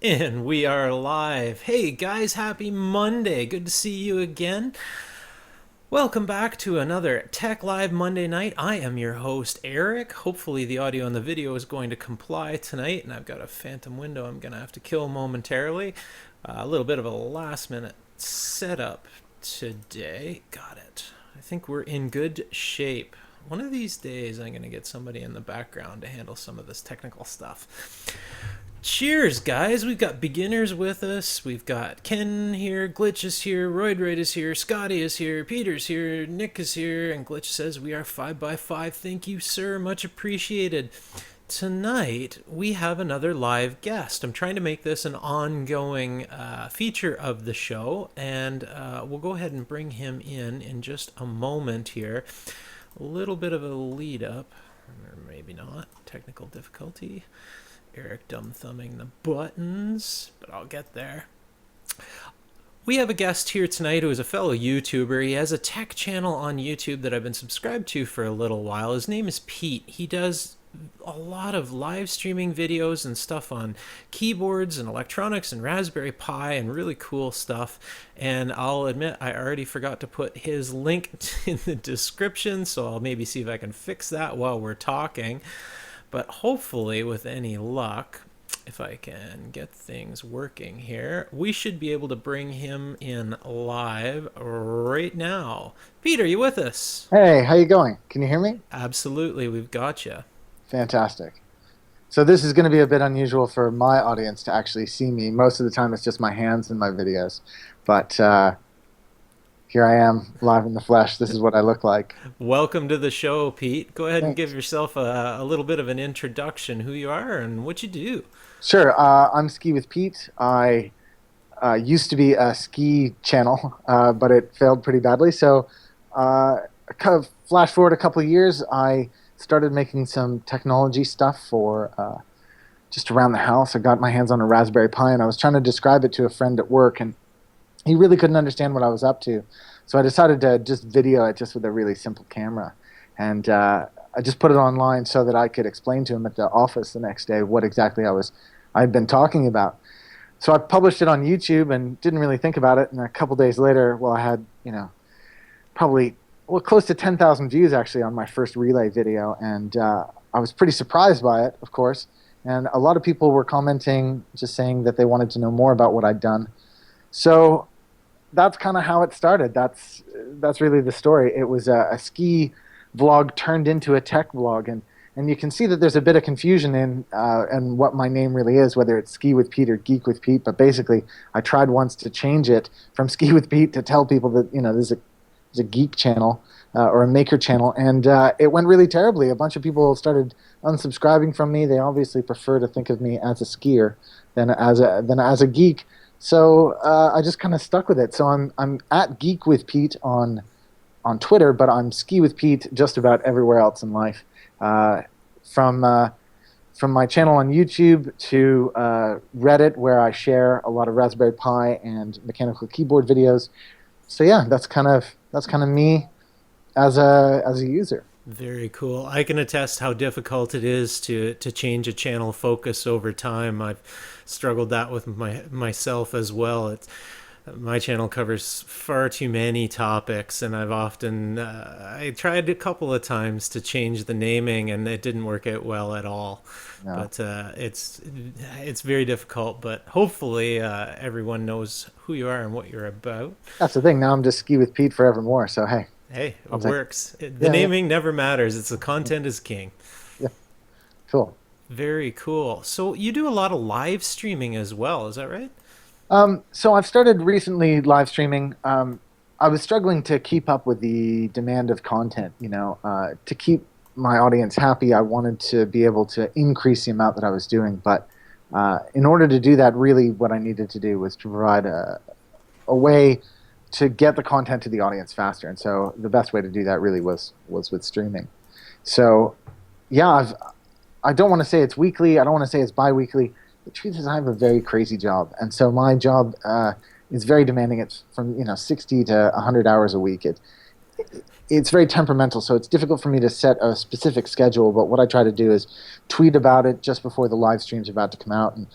And we are live. Hey guys, happy Monday. Good to see you again. Welcome back to another Tech Live Monday night. I am your host, Eric. Hopefully, the audio and the video is going to comply tonight, and I've got a phantom window I'm going to have to kill momentarily. A little bit of a last minute setup today. Got it. I think we're in good shape. One of these days, I'm going to get somebody in the background to handle some of this technical stuff. Cheers, guys. We've got beginners with us. We've got Ken here, Glitch is here, Roydroid is here, Scotty is here, Peter's here, Nick is here, and Glitch says we are 5x5. Thank you, sir. Much appreciated. Tonight, we have another live guest. I'm trying to make this an ongoing feature of the show, and we'll go ahead and bring him in just a moment here. A little bit of a lead up, or maybe not. Technical difficulty. Eric dumb-thumbing the buttons, but I'll get there. We have a guest here tonight who is a fellow YouTuber. He has a tech channel on YouTube that I've been subscribed to for a little while. His name is Pete. He does a lot of live streaming videos and stuff on keyboards and electronics and Raspberry Pi and really cool stuff. And I'll admit I already forgot to put his link in the description, so I'll maybe see if I can fix that while we're talking. But hopefully, with any luck, if I can get things working here, we should be able to bring him in live right now. Peter, you with us? Hey, how you going? Can you hear me? Absolutely, we've got you. Fantastic. So this is going to be a bit unusual for my audience to actually see me. Most of the time it's just my hands in my videos. But here I am, live in the flesh. This is what I look like. Welcome to the show, Pete. Go ahead and Thanks. give yourself a little bit of an introduction, who you are and what you do. Sure, I'm Ski with Pete. I used to be a ski channel, but it failed pretty badly. So kind of flash forward a couple of years, I started making some technology stuff for just around the house. I got my hands on a Raspberry Pi, and I was trying to describe it to a friend at work, and he really couldn't understand what I was up to. So I decided to just video it just with a really simple camera. And I just put it online so that I could explain to him at the office the next day what exactly I'd been talking about. So I published it on YouTube and didn't really think about it. And a couple days later, well, I had, probably, close to 10,000 views actually on my first relay video. And I was pretty surprised by it, of course. And a lot of people were commenting, just saying that they wanted to know more about what I'd done. So that's kind of how it started. That's really the story. It was a ski vlog turned into a tech vlog, and you can see that there's a bit of confusion in and what my name really is, whether it's Ski with Pete or Geek with Pete. But basically, I tried once to change it from Ski with Pete to tell people that there's a geek channel or a maker channel, and it went really terribly. A bunch of people started unsubscribing from me. They obviously prefer to think of me as a skier than as a geek. So I just kind of stuck with it. So I'm at Geek with Pete on Twitter, but I'm Ski with Pete just about everywhere else in life. From my channel on YouTube to Reddit, where I share a lot of Raspberry Pi and mechanical keyboard videos. So yeah, that's kind of me as a user. Very cool. I can attest how difficult it is to change a channel focus over time. I've struggled that with myself as well. My channel covers far too many topics, and I've often I tried a couple of times to change the naming, and it didn't work out well at all. No. But it's very difficult. But hopefully everyone knows who you are and what you're about. That's the thing. Now I'm just Ski with Pete forevermore. So hey, Hey, I'll it take works. The Yeah, yeah, naming never matters. It's the content is king. yeah. Cool. Very cool. So you do a lot of live streaming as well, is that right? So I've started recently live streaming. I was struggling to keep up with the demand of content. To keep my audience happy, I wanted to be able to increase the amount that I was doing. But in order to do that, really what I needed to do was to provide a way to get the content to the audience faster. And so the best way to do that really was with streaming. So yeah, I don't want to say it's weekly. I don't want to say it's bi-weekly. The truth is I have a very crazy job. And so my job is very demanding. It's from 60 to 100 hours a week. It's very temperamental, so it's difficult for me to set a specific schedule, but what I try to do is tweet about it just before the live stream's about to come out and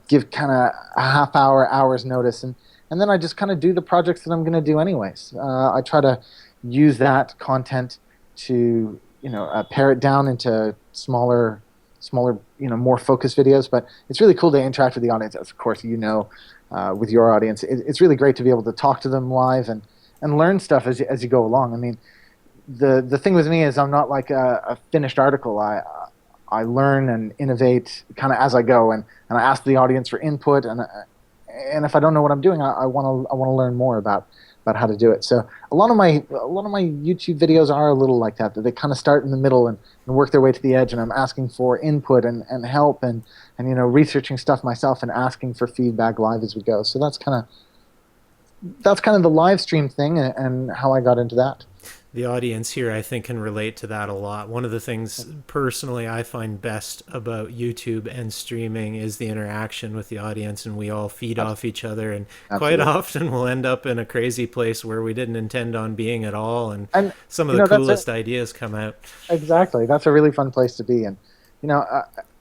give kind of a half hour, hour's notice, and then I just kind of do the projects that I'm going to do anyways. I try to use that content to pare it down into smaller, more focused videos. But it's really cool to interact with the audience. As of course, with your audience, it's really great to be able to talk to them live and learn stuff as you go along. I mean, the thing with me is I'm not like a finished article. I learn and innovate kind of as I go, and I ask the audience for input, and if I don't know what I'm doing, I want to learn more about how to do it. So a lot of my YouTube videos are a little like that they kind of start in the middle and work their way to the edge, and I'm asking for input and help and researching stuff myself and asking for feedback live as we go. So that's kind of the live stream thing and how I got into that. The audience here, I think, can relate to that a lot. One of the things personally I find best about YouTube and streaming is the interaction with the audience, and we all feed off each other. And quite Absolutely. often we'll end up in a crazy place where we didn't intend on being at all, and And some of you the know that's it. coolest ideas come out. Exactly. That's a really fun place to be. And you know,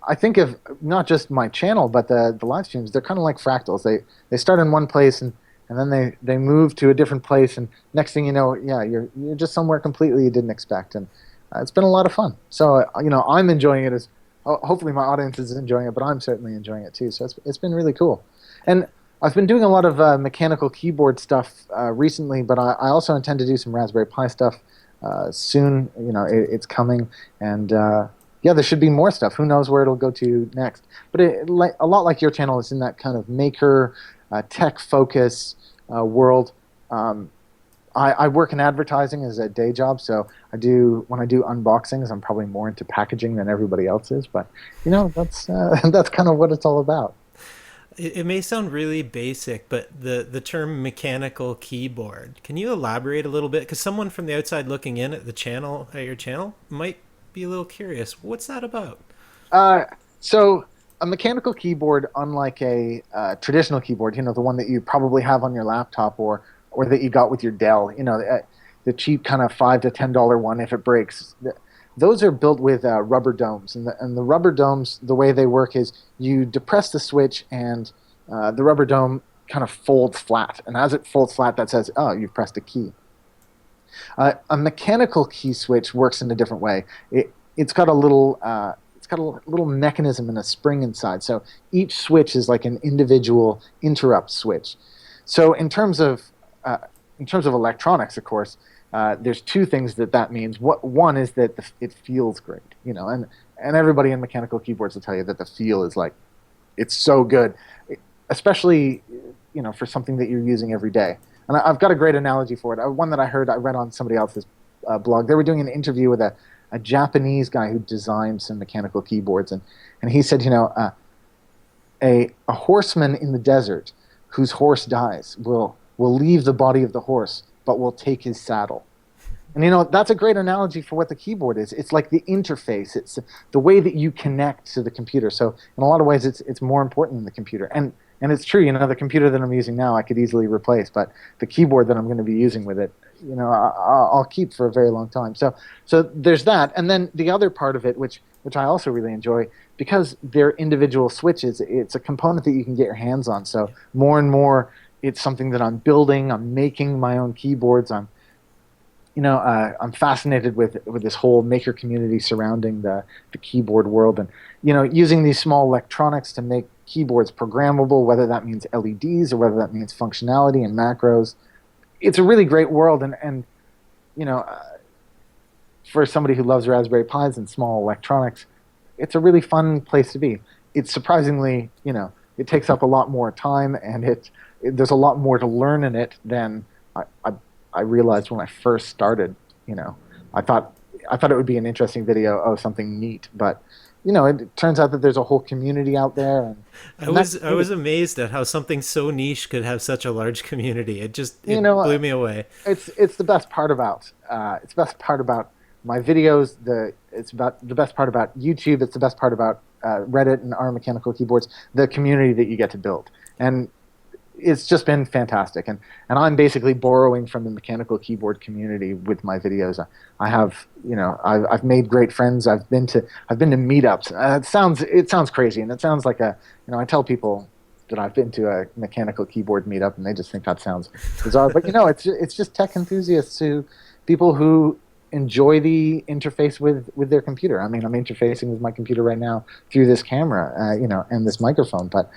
I think of not just my channel, but the live streams. They're kind of like fractals. They start in one place and then they move to a different place, and next thing you know, yeah, you're just somewhere completely you didn't expect, and it's been a lot of fun. So I'm enjoying it as hopefully my audience is enjoying it, but I'm certainly enjoying it too. So it's been really cool, and I've been doing a lot of mechanical keyboard stuff recently, but I also intend to do some Raspberry Pi stuff soon. It's coming, and yeah, there should be more stuff. Who knows where it'll go to next? But like a lot like your channel, it's in that kind of maker, tech focus world. Um, I work in advertising as a day job, so when I do unboxings, I'm probably more into packaging than everybody else is. But that's that's kind of what it's all about. It may sound really basic, but the term mechanical keyboard, can you elaborate a little bit? Because someone from the outside looking in at your channel, might be a little curious. What's that about? So a mechanical keyboard, unlike a traditional keyboard, the one that you probably have on your laptop or that you got with your Dell, the cheap kind of $5 to $10 one, if it breaks, those are built with rubber domes, and the rubber domes, the way they work is you depress the switch, and the rubber dome kind of folds flat, and as it folds flat, that says, oh, you've pressed a key. A mechanical key switch works in a different way. It's got a little mechanism and a spring inside. So each switch is like an individual interrupt switch. So in terms of electronics, of course, there's two things that means. One is that it feels great, and everybody in mechanical keyboards will tell you that the feel is like it's so good, especially for something that you're using every day. And I've got a great analogy for it. One that I read on somebody else's blog. They were doing an interview with a Japanese guy who designed some mechanical keyboards, and he said, a horseman in the desert whose horse dies will leave the body of the horse, but will take his saddle. And that's a great analogy for what the keyboard is. It's like the interface. It's the way that you connect to the computer. So in a lot of ways, it's more important than the computer. And it's true. The computer that I'm using now, I could easily replace, but the keyboard that I'm going to be using with it, I'll keep for a very long time. So there's that. And then the other part of it, which I also really enjoy, because they're individual switches, it's a component that you can get your hands on. So more and more, it's something that I'm building. I'm making my own keyboards. I'm fascinated with this whole maker community surrounding the keyboard world, and using these small electronics to make keyboards programmable, whether that means LEDs or whether that means functionality and macros. It's a really great world, and you know, uh, for somebody who loves Raspberry Pis and small electronics, it's a really fun place to be. It's surprisingly, it takes up a lot more time, and there's a lot more to learn in it than I, I, I realized when I first started. You know, I thought I thought it would be an interesting video of something neat, but it turns out that there's a whole community out there, and that's I was amazed at how something so niche could have such a large community. you It know blew me away. it's the best part about my videos. It's about the best part about YouTube. It's the best part about Reddit and our mechanical keyboards. The community that you get to build, and it's just been fantastic, and I'm basically borrowing from the mechanical keyboard community with my videos. I have, I've made great friends. I've been to meetups. It sounds crazy, and it sounds like I tell people that I've been to a mechanical keyboard meetup, and they just think that sounds bizarre. But it's just tech enthusiasts, people who enjoy the interface with their computer. I mean, I'm interfacing with my computer right now through this camera, and this microphone, but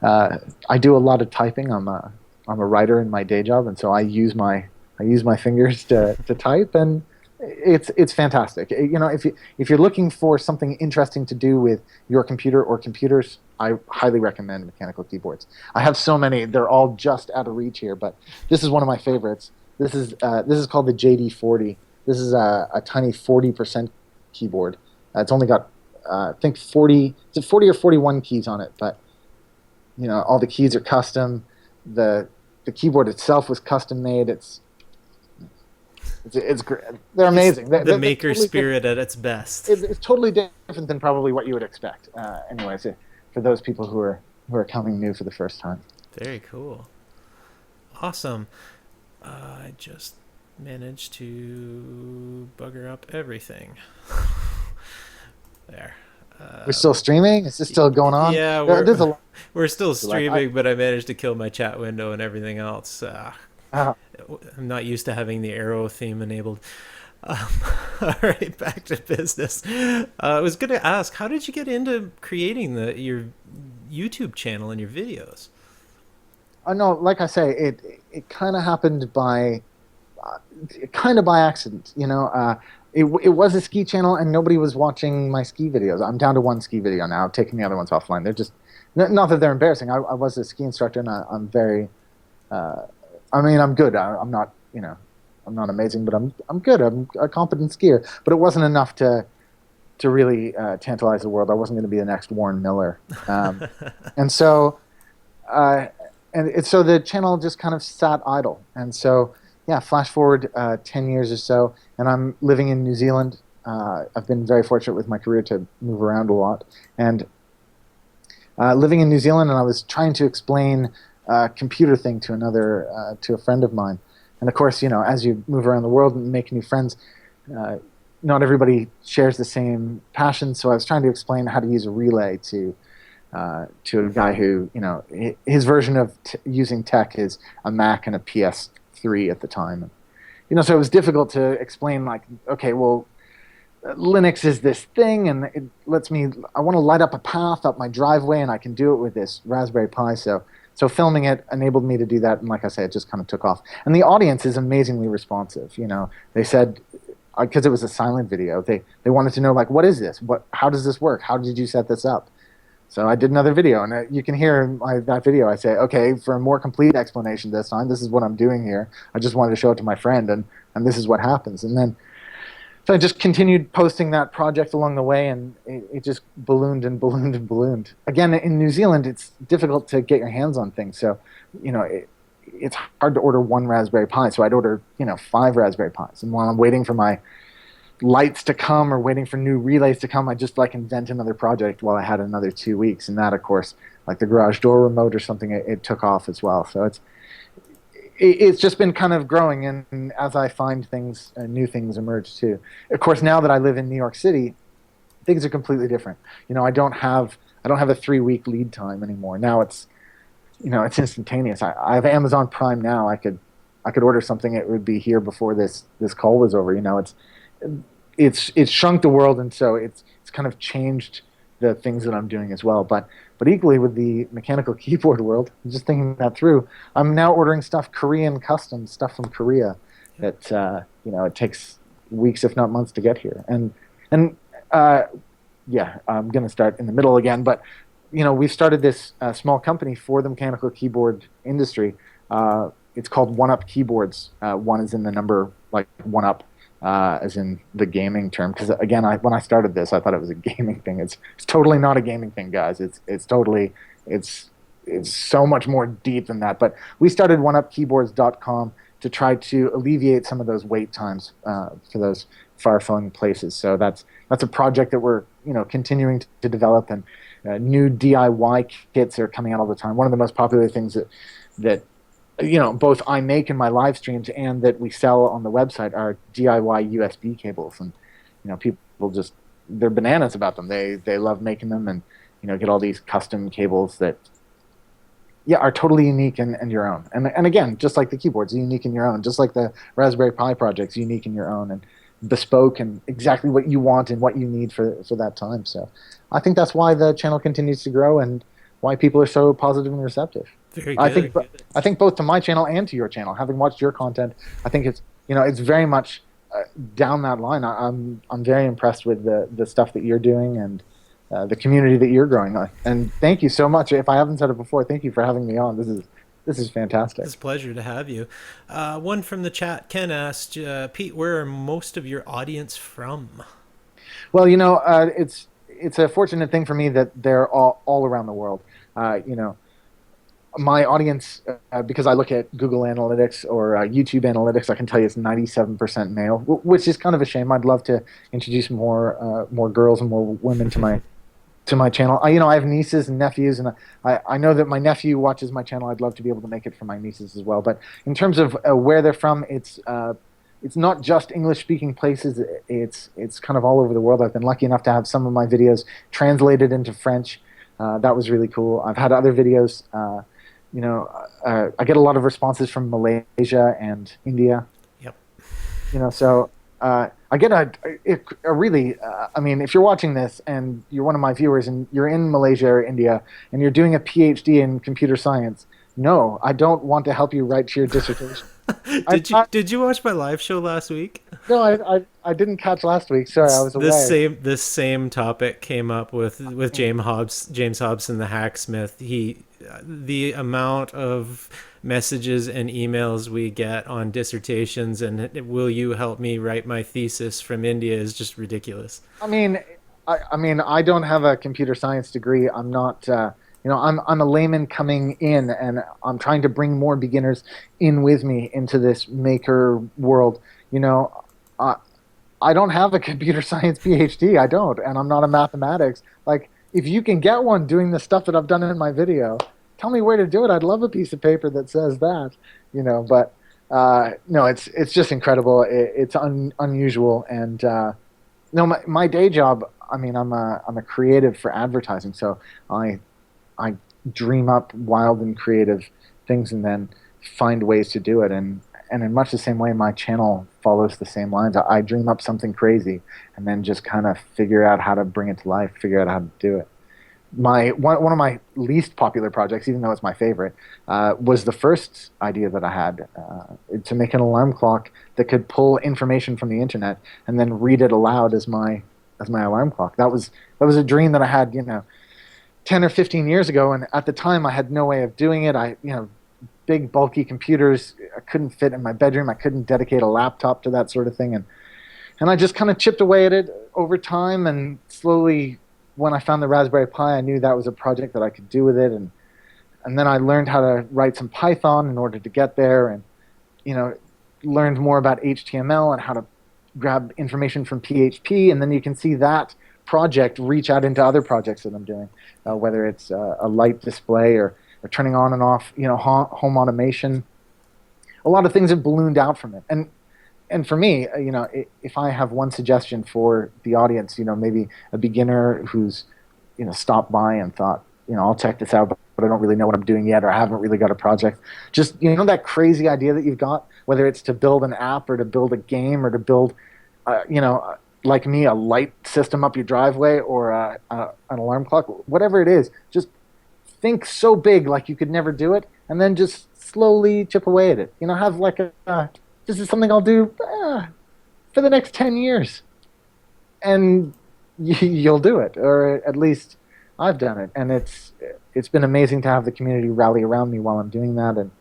I do a lot of typing. I'm a writer in my day job, and so I use my fingers to type, and it's fantastic. If you're looking for something interesting to do with your computer or computers, I highly recommend mechanical keyboards. I have so many; they're all just out of reach here, but this is one of my favorites. This is called the JD40. This is a tiny 40% keyboard. It's only got I think 40, is it 40 or 41 keys on it, but all the keys are custom. The keyboard itself was custom made. It's great. They're amazing. The They're maker totally spirit at its best. it's totally different than probably what you would expect. Anyways, for those people who are coming new for the first time. Very cool. Awesome. I just managed to bugger up everything. There. We're still streaming. Is this still going on? Yeah, There's a lot. we're still Like, streaming, but I managed to kill my chat window and everything else. uh, I'm not used to having the arrow theme enabled. Um, all right, back to business. I was going to ask, how did you get into creating your YouTube channel and your videos? no, like I say, it kind of happened by accident. It was a ski channel, and nobody was watching my ski videos. I'm down to one ski video now. I've taken the other ones offline. They're just not that they're embarrassing. I was a ski instructor, and I'm very. I mean, I'm good. I'm not. I'm not amazing, but I'm good. I'm a competent skier. But it wasn't enough to really tantalize the world. I wasn't going to be the next Warren Miller, and so. So the channel just kind of sat idle, and so yeah, flash forward 10 years or so, and I'm living in New Zealand. I've been very fortunate with my career to move around a lot, and living in New Zealand, and I was trying to explain a computer thing to a friend of mine, and of course, as you move around the world and make new friends, not everybody shares the same passion. So I was trying to explain how to use a relay to a guy who, his version of using tech is a Mac and a PS3 at the time. So it was difficult to explain, like, okay, well, Linux is this thing, and it lets me, I want to light up a path up my driveway, and I can do it with this Raspberry Pi. So filming it enabled me to do that, and like I say, it just kind of took off. And the audience is amazingly responsive. They said, because it was a silent video, they wanted to know, like, what is this? How does this work? How did you set this up? So I did another video, and you can hear in that video I say, okay, for a more complete explanation this time, this is what I'm doing here. I just wanted to show it to my friend, and this is what happens. And then, so I just continued posting that project along the way, and it just ballooned and ballooned and ballooned. Again, in New Zealand, it's difficult to get your hands on things. So, it's hard to order one Raspberry Pi. So I'd order, 5 Raspberry Pis. And while I'm waiting for my lights to come or waiting for new relays to come, I just invent another project while I had another 2 weeks. And that, of course, like the garage door remote or something, it took off as well. So it's just been kind of growing, and as I find things, new things emerge too. Of course, now that I live in New York City, things are completely different. I don't have a 3-week lead time anymore. Now it's instantaneous. I have Amazon Prime now. I could order something, it would be here before this call was over. It's shrunk the world, and so it's kind of changed the things that I'm doing as well. But equally with the mechanical keyboard world, I'm just thinking that through. I'm now ordering Korean custom stuff from Korea that it takes weeks, if not months, to get here. And yeah, I'm going to start in the middle again. But we've started this small company for the mechanical keyboard industry. It's called One Up Keyboards. One is in the number, like one up. As in the gaming term, because again, when I started this, I thought it was a gaming thing. It's totally not a gaming thing, guys. It's so much more deep than that. But we started oneupkeyboards.com to try to alleviate some of those wait times for those far-flung places. So that's a project that we're continuing to develop, and new DIY kits are coming out all the time. One of the most popular things that both I make in my live streams and that we sell on the website are DIY USB cables, and people just they're bananas about them. They love making them, and get all these custom cables that are totally unique and your own. And again, just like the keyboard's unique in your own, just like the Raspberry Pi project's unique in your own and bespoke and exactly what you want and what you need for that time. So I think that's why the channel continues to grow and why people are so positive and receptive. Very I good. think I think both to my channel and to your channel, having watched your content, I think it's very much down that line. I'm very impressed with the stuff that you're doing and the community that you're growing. And thank you so much. If I haven't said it before, thank you for having me on. This is fantastic. It's a pleasure to have you. One from the chat, Ken asked, Pete, where are most of your audience from? Well, it's a fortunate thing for me that they're all around the world. My audience, because I look at Google Analytics or YouTube Analytics, I can tell you it's 97% male, which is kind of a shame. I'd love to introduce more girls and more women to my channel. I have nieces and nephews, and I know that my nephew watches my channel. I'd love to be able to make it for my nieces as well. But in terms of where they're from, it's not just English-speaking places. It's kind of all over the world. I've been lucky enough to have some of my videos translated into French. That was really cool. I've had other videos. I get a lot of responses from Malaysia and India. Yep. So I get a really, I mean, if you're watching this and you're one of my viewers and you're in Malaysia or India and you're doing a PhD in computer science, no, I don't want to help you write your dissertation. Did you watch my live show last week? No, I didn't catch last week. Sorry, I was away. This same topic came up with James Hobson, the hacksmith. The amount of messages and emails we get on dissertations and will you help me write my thesis from India is just ridiculous. I don't have a computer science degree. I'm not. I'm a layman coming in, and I'm trying to bring more beginners in with me into this maker world. I don't have a computer science PhD. I don't, and I'm not a mathematics. Like, if you can get one doing the stuff that I've done in my video, tell me where to do it. I'd love a piece of paper that says that. But no, it's just incredible. It's unusual, and my day job. I mean, I'm a creative for advertising, so I dream up wild and creative things and then find ways to do it. And in much the same way, my channel follows the same lines. I dream up something crazy and then just kind of figure out how to bring it to life, figure out how to do it. One of my least popular projects, even though it's my favorite, was the first idea that I had to make an alarm clock that could pull information from the internet and then read it aloud as my alarm clock. That was a dream that I had, 10 or 15 years ago, and at the time I had no way of doing it. Big bulky computers, I couldn't fit in my bedroom. I couldn't dedicate a laptop to that sort of thing, and I just kind of chipped away at it over time, and slowly, when I found the Raspberry Pi, I knew that was a project that I could do with it, and then I learned how to write some Python in order to get there, and learned more about HTML and how to grab information from PHP, and then you can see that project reach out into other projects that I'm doing, whether it's a light display or turning on and off, home automation. A lot of things have ballooned out from it, and for me, if I have one suggestion for the audience, maybe a beginner who's stopped by and thought, I'll check this out, but I don't really know what I'm doing yet, or I haven't really got a project. Just that crazy idea that you've got, whether it's to build an app or to build a game or to build, like me, a light system up your driveway or an alarm clock, whatever it is, just think so big like you could never do it, and then just slowly chip away at it. Have like this is something I'll do for the next 10 years. And you'll do it, or at least I've done it. And it's been amazing to have the community rally around me while I'm doing that, and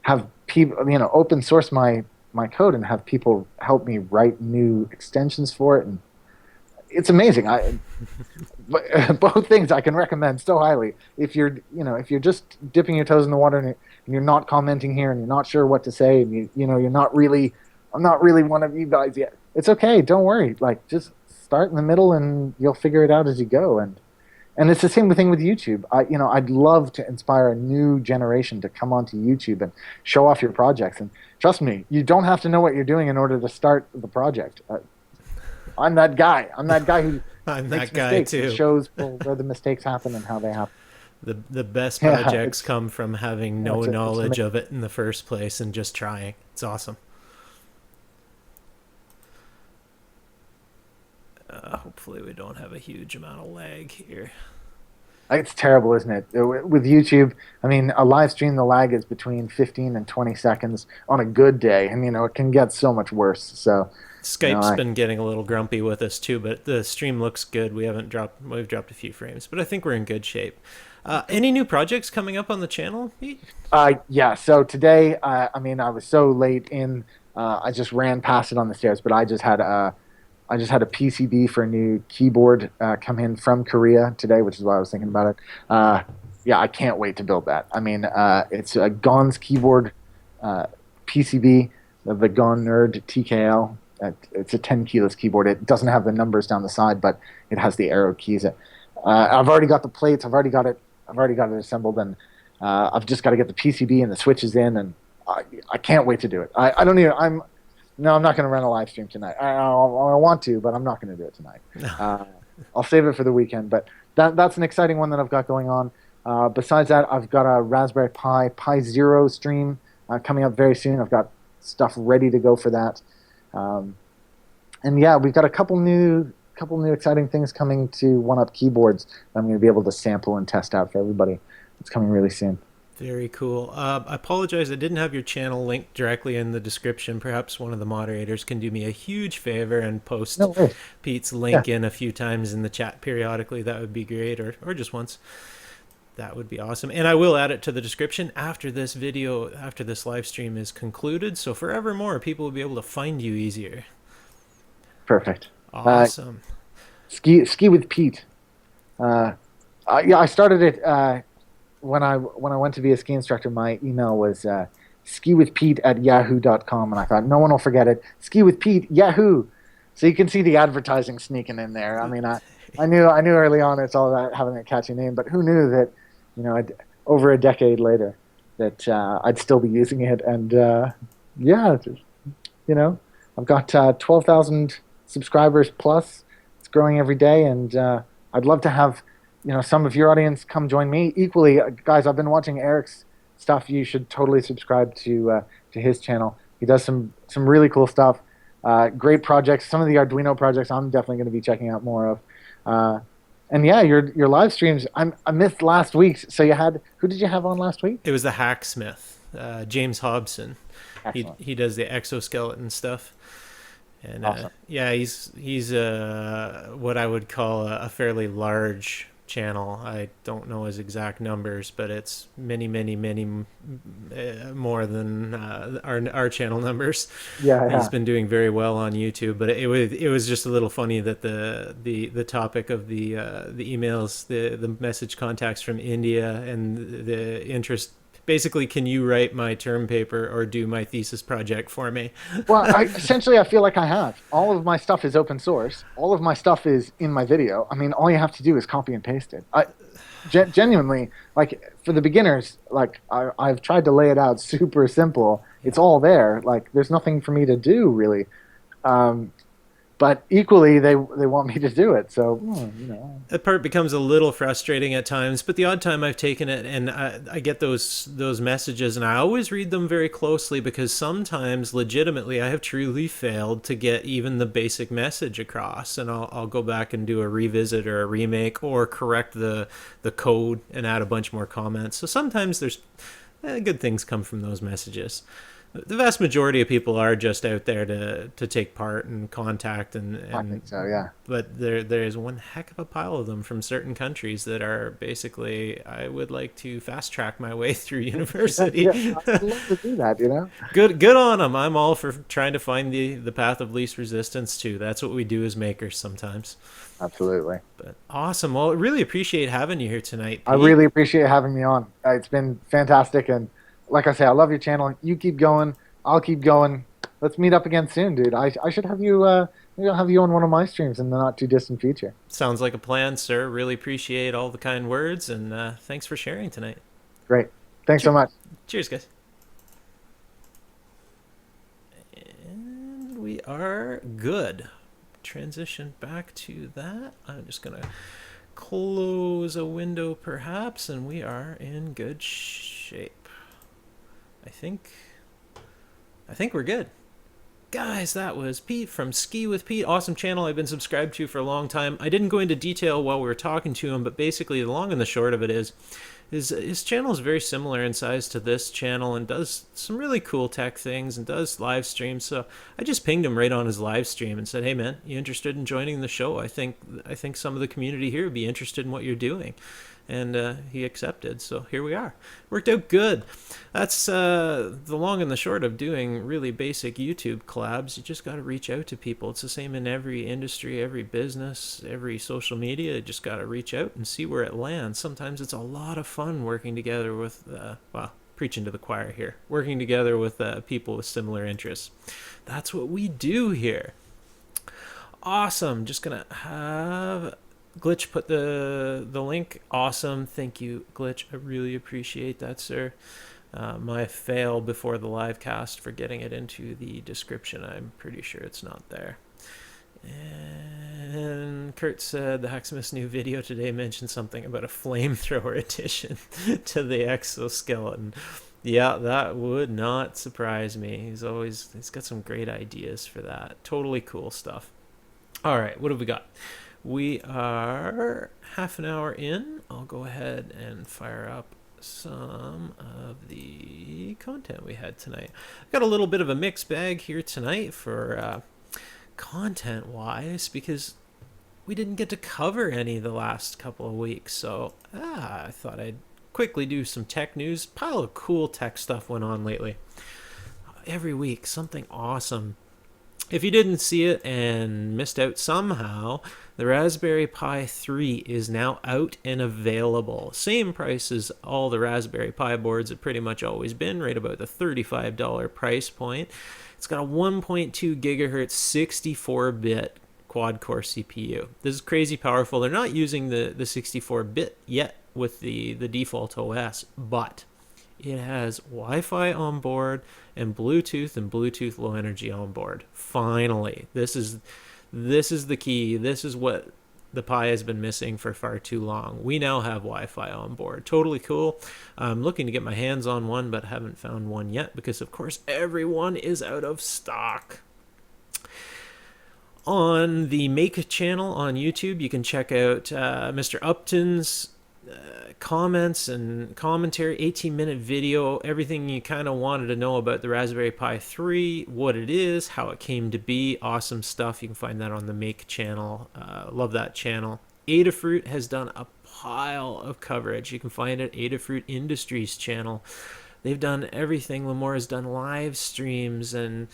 have people, open source my code and have people help me write new extensions for it, and it's amazing. Both things I can recommend so highly. If you're just dipping your toes in the water and you're not commenting here and you're not sure what to say, and I'm not really one of you guys yet, it's okay. Don't worry. Like, just start in the middle and you'll figure it out as you go. And And it's the same thing with YouTube. I'd love to inspire a new generation to come onto YouTube and show off your projects. And trust me, you don't have to know what you're doing in order to start the project. I'm that guy. I'm that guy who I'm makes that guy mistakes and too. shows people where the mistakes happen and how they happen. The best Yeah, projects come from having no it's knowledge amazing. of it in the first place and just trying. It's awesome. Hopefully we don't have a huge amount of lag here. It's terrible, isn't it? With YouTube, I mean, a live stream, the lag is between 15 and 20 seconds on a good day, and it can get so much worse. So, Skype's I been getting a little grumpy with us too, but the stream looks good. We've dropped a few frames, but I think we're in good shape. Any new projects coming up on the channel, Pete? yeah. So today, I mean, I was so late in, I just ran past it on the stairs, but I just had a PCB for a new keyboard come in from Korea today, which is why I was thinking about it. Yeah, I can't wait to build that. I mean, it's a Gon's keyboard PCB, the Gon Nerd TKL. It's a 10 keyless keyboard. It doesn't have the numbers down the side, but it has the arrow keys. I've already got the plates. I've already got it. I've already got it assembled, and I've just got to get the PCB and the switches in, and I can't wait to do it. I don't even. No, I'm not going to run a live stream tonight. I want to, but I'm not going to do it tonight. I'll save it for the weekend. But that's an exciting one that I've got going on. Besides that, I've got a Raspberry Pi Zero stream coming up very soon. I've got stuff ready to go for that. And yeah, we've got a couple new exciting things coming to One Up keyboards that I'm going to be able to sample and test out for everybody. It's coming really soon. Very cool. I apologize, I didn't have your channel linked directly in the description. Perhaps one of the moderators can do me a huge favor and post No way. Pete's Yeah, link in a few times in the chat periodically. That would be great, or just once. That would be awesome. And I will add it to the description after this video, after this live stream is concluded. So forevermore, people will be able to find you easier. perfect. Uh, Awesome. ski with Pete. Uh, yeah, I started it when I went to be a ski instructor. My email was skiwithpete@yahoo.com, and I thought no one will forget it. Ski with Pete, Yahoo. So you can see the advertising sneaking in there. I mean, I knew early on it's all about having a catchy name, but who knew that, over a decade later, that I'd still be using it. And yeah, you know, I've got 12,000 subscribers plus. It's growing every day, and I'd love to have some of your audience come join me. Equally, guys, I've been watching Eric's stuff. You should totally subscribe to his channel. He does some really cool stuff. Great projects. Some of the Arduino projects I'm definitely going to be checking out more of. And yeah, your live streams. I missed last week's. So who did you have on last week? It was the hacksmith, James Hobson. Excellent. He does the exoskeleton stuff. And Awesome. yeah, he's what I would call a fairly large channel. I don't know his exact numbers, but it's many, many, many more than our channel numbers. Yeah, He's yeah. been doing very well on YouTube, but it was just a little funny that the topic of the emails, the message contacts from India, and the interest. Basically, can you write my term paper or do my thesis project for me? Well, essentially, I feel like I have. All of my stuff is open source. All of my stuff is in my video. I mean, all you have to do is copy and paste it. Genuinely, like for the beginners, like I've tried to lay it out super simple. It's all there. Like there's nothing for me to do really. Um, but equally, they want me to do it. So That part becomes a little frustrating at times, but the odd time I've taken it and I get those messages, and I always read them very closely, because sometimes legitimately I have truly failed to get even the basic message across, and I'll go back and do a revisit or a remake or correct the code and add a bunch more comments. So sometimes there's good things come from those messages. The vast majority of people are just out there to take part and contact, I and think so. Yeah. but there is one heck of a pile of them from certain countries that are basically, I would like to fast track my way through university. Yeah, I'd love to do that. Good on them. I'm all for trying to find the path of least resistance too. That's what we do as makers sometimes. Absolutely. But awesome. Well, I really appreciate having you here tonight, I Pete. really appreciate having me on. It's been fantastic, and like I say, I love your channel. You keep going. I'll keep going. let's meet up again soon, dude. I should have you. Maybe I'll have you on one of my streams in the not too distant future. Sounds like a plan, sir. Really appreciate all the kind words, and thanks for sharing tonight. Great. Thanks so Cheers, much. cheers, guys. And we are good. Transition back to that. I'm just gonna close a window, perhaps, and we are in good shape. I think. I think we're good. Guys, that was Pete from Ski with Pete. Awesome channel I've been subscribed to for a long time. I didn't go into detail while we were talking to him, but basically the long and the short of it is his channel is very similar in size to this channel and does some really cool tech things and does live streams. So I just pinged him right on his live stream and said, "Hey man, you interested in joining the show? I think some of the community here would be interested in what you're doing." And he accepted. So here we are. Worked out good. That's the long and the short of doing really basic YouTube collabs. You just got to reach out to people. It's the same in every industry, every business, every social media. You just got to reach out and see where it lands. Sometimes it's a lot of fun working together with, well, preaching to the choir here, working together with people with similar interests. That's what we do here. Awesome. Just going to have Glitch put the link. Awesome. Thank you, Glitch. I really appreciate that, sir. My fail before the live cast for getting it into the description. I'm pretty sure it's not there. And Kurt said the Hacksmith's new video today mentioned something about a flamethrower addition to the exoskeleton. Yeah, that would not surprise me. He's got some great ideas for that. Totally cool stuff. All right, what have we got? We are half an hour in. I'll go ahead and fire up some of the content we had tonight. I've got a little bit of a mixed bag here tonight for content-wise because we didn't get to cover any the last couple of weeks. So I thought I'd quickly do some tech news. Pile of cool tech stuff went on lately. Every week, something awesome. If you didn't see it and missed out somehow, the Raspberry Pi 3 is now out and available. Same price as all the Raspberry Pi boards have pretty much always been, right about the $35 price point. It's got a 1.2 gigahertz 64-bit quad-core CPU. This is crazy powerful. They're not using the 64-bit yet with the default OS, but it has Wi-Fi on board and Bluetooth low energy on board. Finally, this is the key. This is what the Pi has been missing for far too long. We now have Wi-Fi on board. Totally cool. I'm looking to get my hands on one, but haven't found one yet because, of course, everyone is out of stock. On the Make channel on YouTube, you can check out Mr. Upton's comments and commentary, 18-minute video, everything you kind of wanted to know about the Raspberry Pi 3, what it is, how it came to be. Awesome stuff. You can find that on the Make channel. Love that channel. Adafruit has done a pile of coverage. You can find it at Adafruit Industries channel. They've done everything. Limor has done live streams and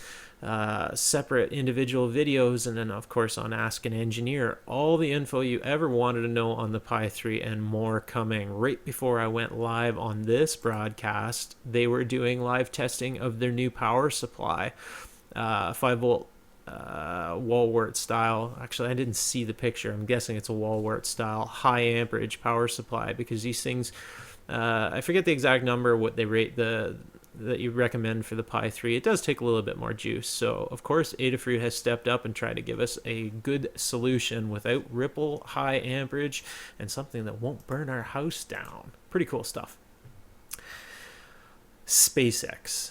separate individual videos, and then of course on Ask an Engineer. All the info you ever wanted to know on the Pi 3 and more coming. Right before I went live on this broadcast, they were doing live testing of their new power supply, 5-volt wall wart style. Actually, I didn't see the picture. I'm guessing it's a wall wart style high amperage power supply because these things, I forget the exact number what they rate that you recommend for the Pi 3. It does take a little bit more juice. So, of course, Adafruit has stepped up and tried to give us a good solution without ripple, high amperage, and something that won't burn our house down. Pretty cool stuff. SpaceX.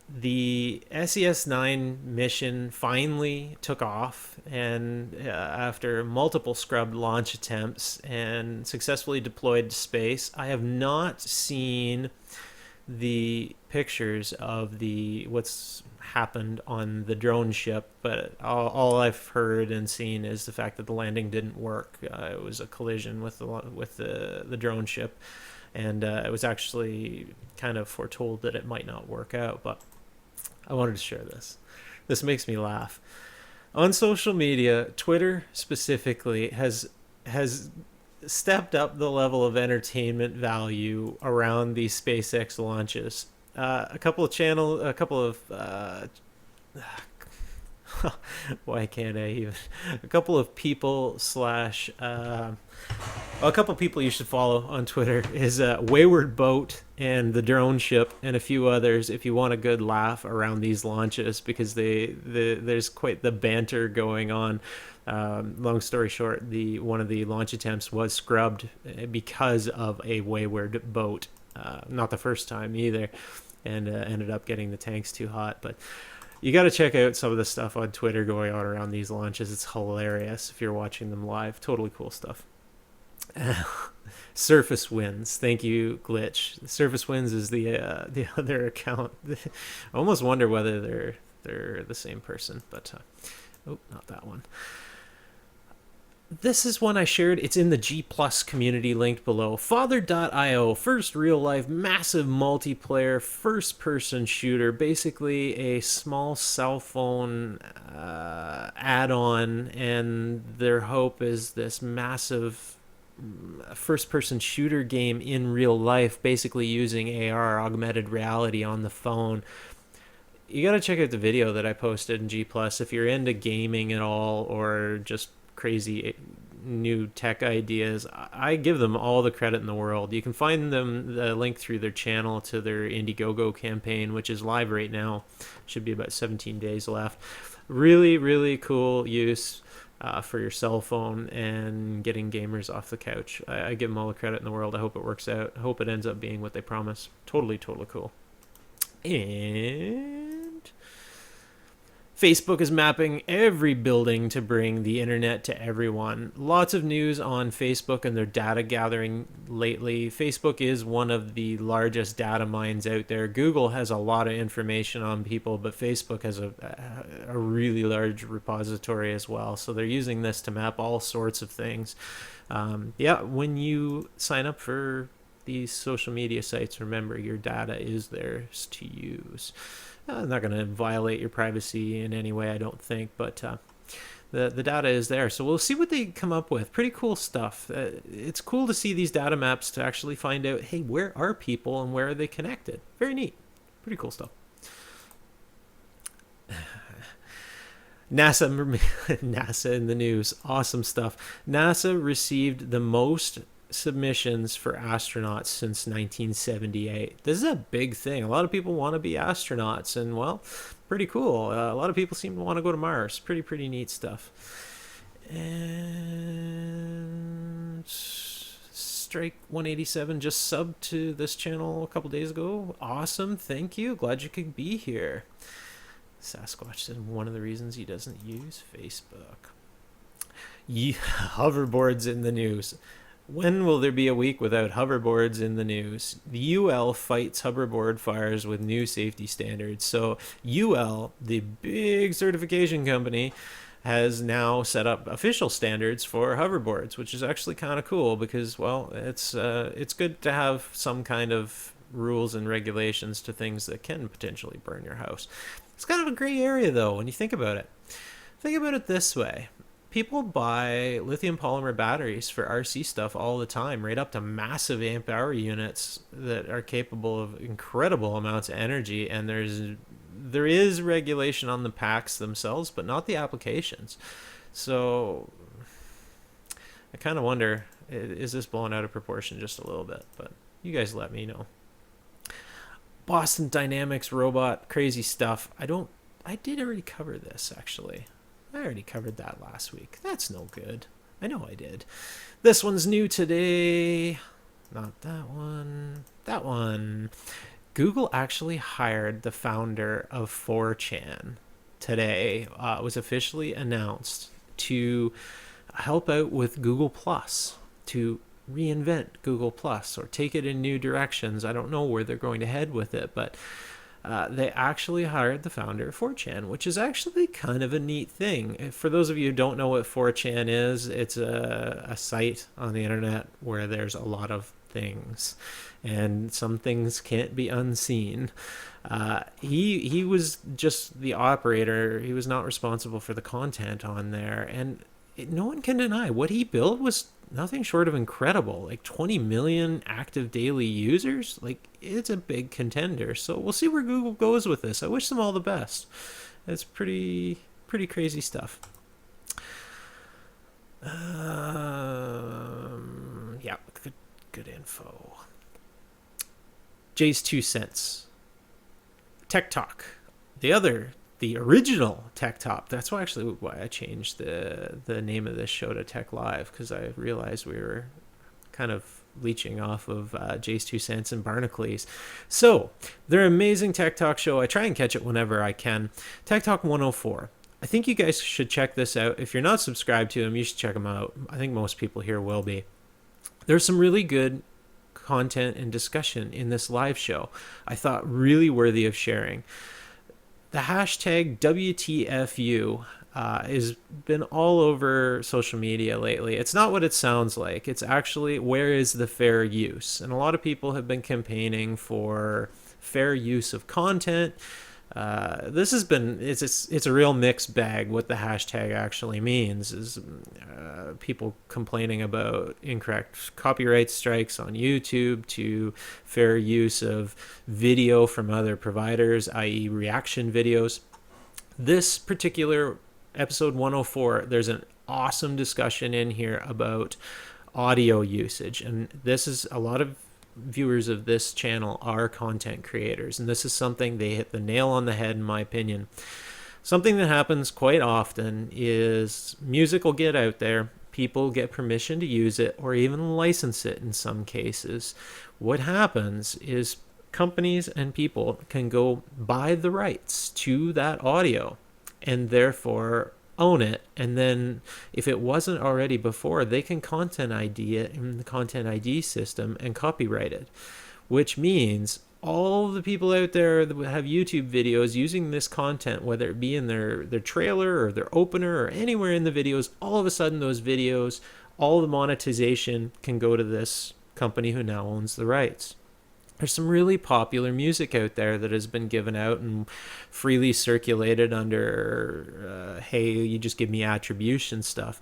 The SES-9 mission finally took off, and after multiple scrubbed launch attempts and successfully deployed to space. I have not seen the pictures of what's happened on the drone ship, but all I've heard and seen is the fact that the landing didn't work. It was a collision with the drone ship, and it was actually kind of foretold that it might not work out, but I wanted to share this. This makes me laugh. On social media, Twitter specifically has stepped up the level of entertainment value around these SpaceX launches. A couple of Why can't I even? A couple of people a couple of people you should follow on Twitter is Wayward Boat and the Drone Ship and a few others if you want a good laugh around these launches because there's quite the banter going on. Long story short, the one of the launch attempts was scrubbed because of a wayward boat. Not the first time either, and ended up getting the tanks too hot. But you got to check out some of the stuff on Twitter going on around these launches. It's hilarious if you're watching them live. Totally cool stuff. Surface Winds, thank you, Glitch. Surface Winds is the other account. I almost wonder whether they're the same person, but oh, not that one. This is one I shared. It's in the G Plus community linked below. Father.io, first real life, massive multiplayer, first person shooter. Basically, a small cell phone add on, and their hope is this massive first person shooter game in real life, basically using AR, augmented reality, on the phone. You gotta check out the video that I posted in G Plus if you're into gaming at all or just crazy new tech ideas. I give them all the credit in the world. You can find them the link through their channel to their Indiegogo campaign, which is live right now. Should be about 17 days left. Really, really cool use for your cell phone and getting gamers off the couch. I give them all the credit in the world. I hope it works out. I hope it ends up being what they promise. Totally, totally cool. And Facebook is mapping every building to bring the internet to everyone. Lots of news on Facebook and their data gathering lately. Facebook is one of the largest data mines out there. Google has a lot of information on people, but Facebook has a really large repository as well. So they're using this to map all sorts of things. When you sign up for these social media sites, remember your data is theirs to use. I'm not going to violate your privacy in any way, I don't think, but the data is there. So we'll see what they come up with. Pretty cool stuff. It's cool to see these data maps to actually find out, hey, where are people and where are they connected? Very neat. Pretty cool stuff. NASA in the news. Awesome stuff. NASA received the most submissions for astronauts since 1978. This is a big thing. A lot of people want to be astronauts, and well, pretty cool. A lot of people seem to want to go to Mars. Pretty neat stuff. And Strike 187 just subbed to this channel a couple days ago. Awesome, thank you. Glad you could be here. Sasquatch said one of the reasons he doesn't use Facebook. Hoverboards in the news. When will there be a week without hoverboards in the news? The UL fights hoverboard fires with new safety standards. So UL, the big certification company, has now set up official standards for hoverboards, which is actually kind of cool because, well, it's good to have some kind of rules and regulations to things that can potentially burn your house. It's kind of a gray area, though, when you think about it. Think about it this way. People buy lithium polymer batteries for RC stuff all the time, right up to massive amp hour units that are capable of incredible amounts of energy, and there is regulation on the packs themselves, but not the applications. So I kind of wonder, is this blown out of proportion just a little bit? But you guys let me know. Boston Dynamics robot, crazy stuff. I did already cover this, actually. I already covered that last week. That's no good. I know I did. This one's new today. Not that one. That one. Google actually hired the founder of 4chan today. It was officially announced to help out with Google Plus, to reinvent Google Plus or take it in new directions. I don't know where they're going to head with it, but they actually hired the founder of 4chan, which is actually kind of a neat thing. For those of you who don't know what 4chan is, it's a site on the internet where there's a lot of things, and some things can't be unseen. He was just the operator. He was not responsible for the content on there, and no one can deny what he built was nothing short of incredible. Like 20 million active daily users. Like, it's a big contender. So we'll see where Google goes with this. I wish them all the best. It's pretty crazy stuff. Yeah, good info. Jay's 2 cents. Tech Talk. The original Tech Talk. That's why I changed the name of this show to Tech Live, because I realized we were kind of leeching off of Jay's 2 cents and Barnacules. So they're an amazing Tech Talk show. I try and catch it whenever I can. Tech Talk 104. I think you guys should check this out. If you're not subscribed to them, you should check them out. I think most people here will be. There's some really good content and discussion in this live show. I thought really worthy of sharing. The hashtag WTFU has been all over social media lately. It's not what it sounds like. It's actually, where is the fair use? And a lot of people have been campaigning for fair use of content. This has been, it's a real mixed bag. What the hashtag actually means is people complaining about incorrect copyright strikes on YouTube, to fair use of video from other providers, i.e. reaction videos. This particular episode 104, there's an awesome discussion in here about audio usage, and this is, a lot of viewers of this channel are content creators, and this is something they hit the nail on the head, in my opinion. Something that happens quite often is music will get out there, people get permission to use it or even license it in some cases. What happens is companies and people can go buy the rights to that audio and therefore own it, and then if it wasn't already before, they can content ID it in the content ID system and copyright it, which means all the people out there that have YouTube videos using this content, whether it be in their trailer or their opener or anywhere in the videos, all of a sudden those videos, all the monetization can go to this company who now owns the rights. There's some really popular music out there that has been given out and freely circulated under, hey, you just give me attribution stuff.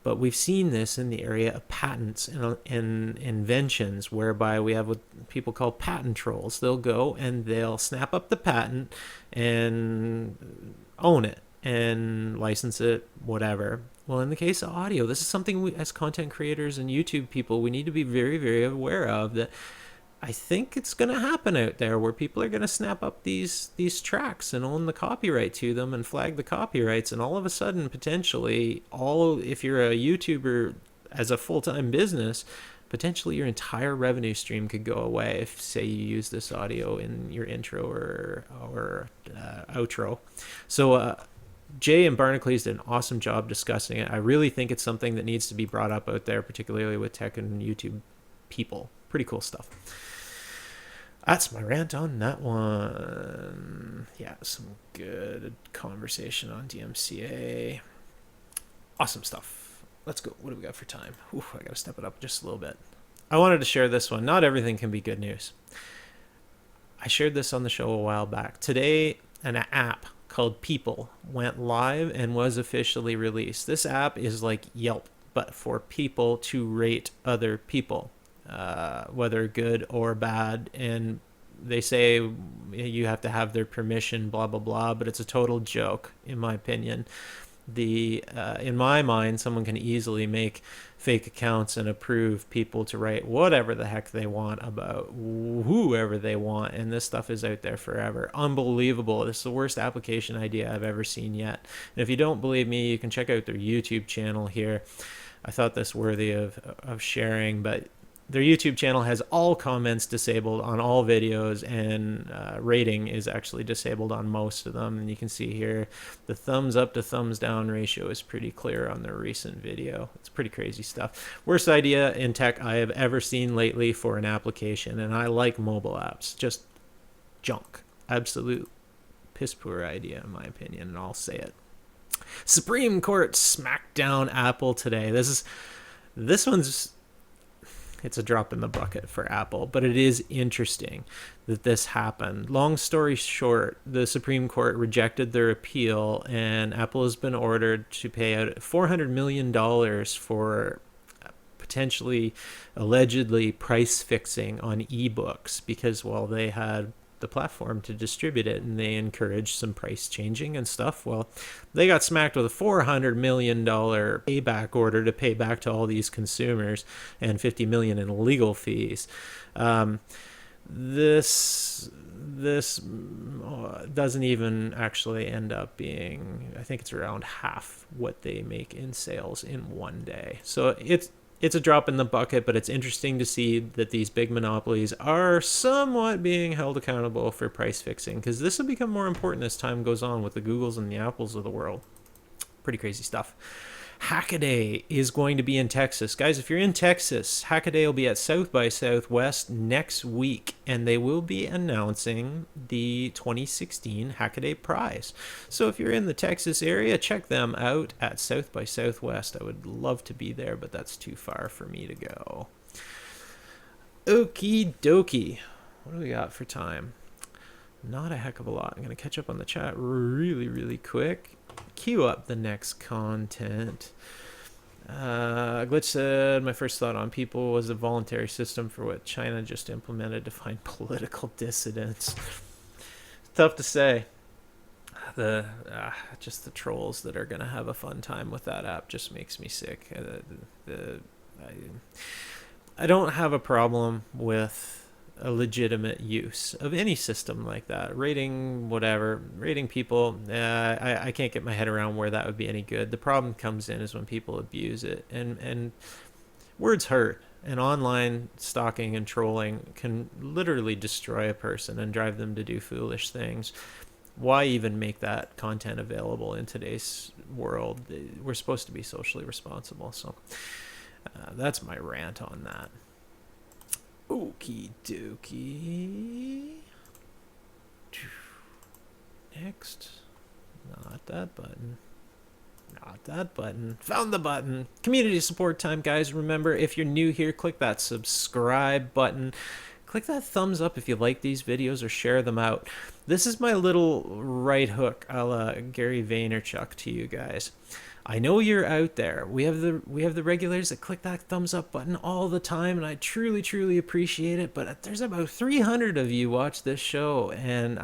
But we've seen this in the area of patents and inventions, whereby we have what people call patent trolls. They'll go and they'll snap up the patent and own it and license it, whatever. Well, in the case of audio, this is something we, as content creators and YouTube people, we need to be very, very aware of, that I think it's going to happen out there, where people are going to snap up these tracks and own the copyright to them and flag the copyrights, and all of a sudden, potentially, if you're a YouTuber as a full-time business, potentially your entire revenue stream could go away if, say, you use this audio in your intro or outro. So Jay and Barnacules did an awesome job discussing it. I really think it's something that needs to be brought up out there, particularly with tech and YouTube people. Pretty cool stuff. That's my rant on that one. Yeah, some good conversation on DMCA. Awesome stuff. Let's go. What do we got for time? Ooh, I got to step it up just a little bit. I wanted to share this one. Not everything can be good news. I shared this on the show a while back. Today, an app called People went live and was officially released. This app is like Yelp, but for people to rate other people. Whether good or bad, and they say you have to have their permission, blah blah blah, but it's a total joke, in my opinion. In my mind, someone can easily make fake accounts and approve people to write whatever the heck they want about whoever they want, and this stuff is out there forever. Unbelievable. This is the worst application idea I've ever seen yet. And if you don't believe me, you can check out their YouTube channel here. I thought this worthy of sharing, but their YouTube channel has all comments disabled on all videos, and rating is actually disabled on most of them. And you can see here the thumbs up to thumbs down ratio is pretty clear on their recent video. It's pretty crazy stuff. Worst idea in tech I have ever seen lately for an application, and I like mobile apps. Just junk. Absolute piss poor idea, in my opinion, and I'll say it. Supreme Court smacked down Apple today. This one's, it's a drop in the bucket for Apple, but it is interesting that this happened. Long story short, the Supreme Court rejected their appeal, and Apple has been ordered to pay out $400 million for potentially, allegedly, price fixing on ebooks, because, well, they had the platform to distribute it, and they encourage some price changing and stuff. Well, they got smacked with a $400 million payback order to pay back to all these consumers, and $50 million in legal fees. This doesn't even actually end up being, I think it's around half what they make in sales in one day. So it's a drop in the bucket, but it's interesting to see that these big monopolies are somewhat being held accountable for price fixing, because this will become more important as time goes on with the Googles and the Apples of the world. Pretty crazy stuff. Hackaday is going to be in Texas. Guys, if you're in Texas, Hackaday will be at South by Southwest next week, and they will be announcing the 2016 Hackaday prize. So if you're in the Texas area, check them out at South by Southwest. I would love to be there, but that's too far for me to go. Okie dokie. What do we got for time? Not a heck of a lot. I'm going to catch up on the chat really, really quick. Queue up the next content. Glitch said, my first thought on people was a voluntary system for what China just implemented to find political dissidents. Tough to say. Just the trolls that are going to have a fun time with that app just makes me sick. I don't have a problem with a legitimate use of any system like that. Rating people, I can't get my head around where that would be any good. The problem comes in is when people abuse it, and words hurt, and online stalking and trolling can literally destroy a person and drive them to do foolish things. Why even make that content available in today's world? We're supposed to be socially responsible. So that's my rant on that. Okie dokie. Next. Not that button. Not that button. Found the button. Community support time, guys. Remember, if you're new here, click that subscribe button. Click that thumbs up if you like these videos, or share them out. This is my little right hook a la Gary Vaynerchuk to you guys. I know you're out there. We have the regulars that click that thumbs up button all the time, and I truly, truly appreciate it. But there's about 300 of you watch this show, and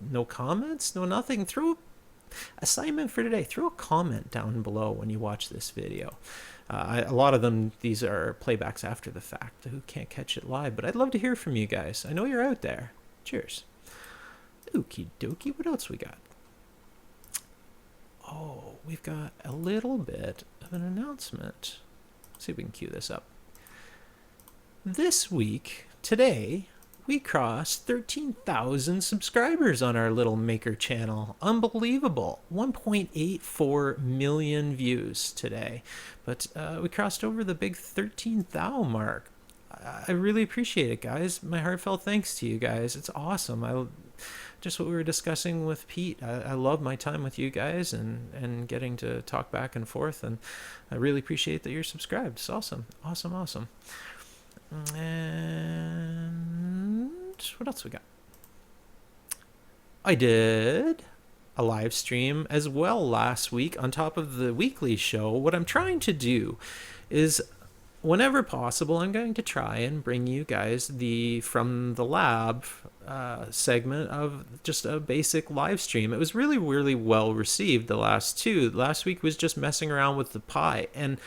no comments, no nothing. Throw assignment for today. Throw a comment down below when you watch this video. A lot of them, these are playbacks after the fact, who can't catch it live. But I'd love to hear from you guys. I know you're out there. Cheers. Okie dokie. What else we got? Oh, we've got a little bit of an announcement. Let's see if we can cue this up. This week, today, we crossed 13,000 subscribers on our little maker channel. Unbelievable. 1.84 million views today. But we crossed over the big 13,000 mark. I really appreciate it, guys. My heartfelt thanks to you guys. It's awesome. Just what we were discussing with Pete. I love my time with you guys and getting to talk back and forth, and I really appreciate that you're subscribed. It's awesome. Awesome. And what else we got? I did a live stream as well last week on top of the weekly show. What I'm trying to do is, whenever possible, I'm going to try and bring you guys the From the Lab segment of just a basic live stream. It was really, really well received, the last two. Last week was just messing around with the pie, and